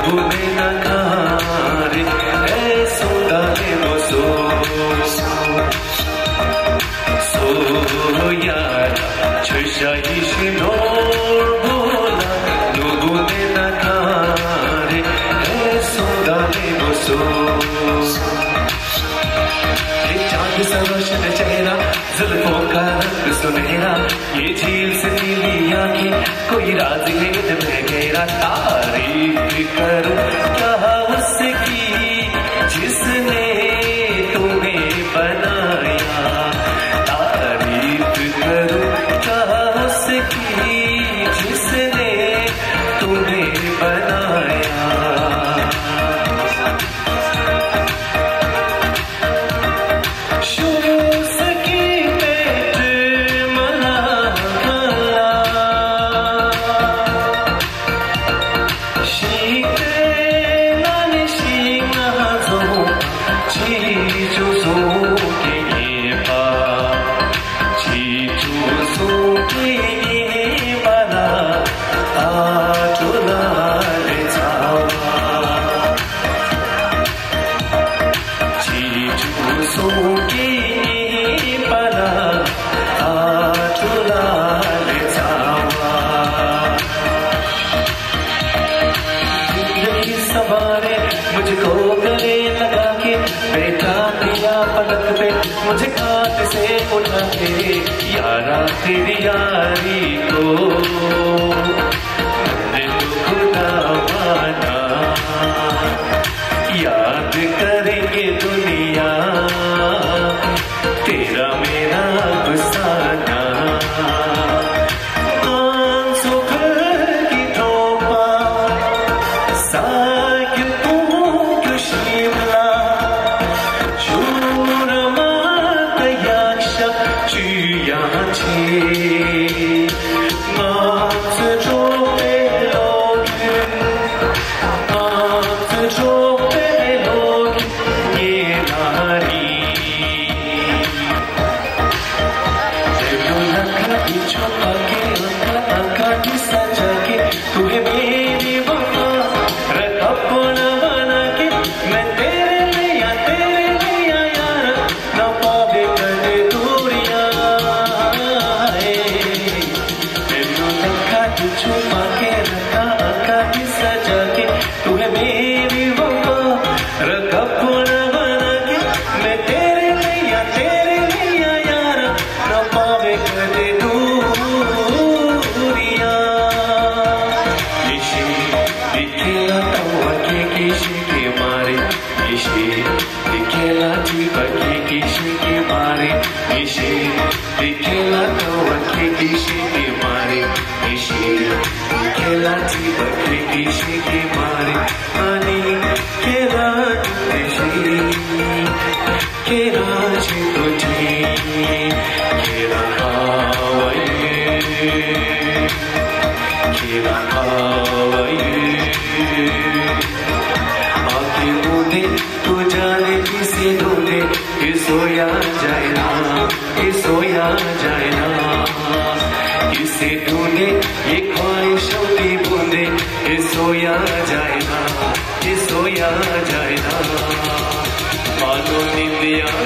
बुने न खारे ऐसो दाने वो सो यारा छुशाही शिनोर बोला बुने न खारे ऐसो दाने वो चांद सा रोशन चेहरा जुल्फों का रंग सुनहरा ये झील से नीली आंखें कोई राज है इनमें गहरा तारीफ करूं क्या उसकी जिसने तुम्हें बनाया तारीफ करूं क्या उसकी जिसने तुम्हें बनाया मुझको गले लगा के बैठा दिया पलक पे मुझे खाट से उठा के यारा तेरी यारी को मैंने तो खुदा माना याद करेंगे दुनिया तेरा मेरा अफसाना सोया जाए ना इसे ढूंढे ये ख्वाहिशों की बूंदे ये सोया जाए ना ये सोया जाए ना मानो निंदिया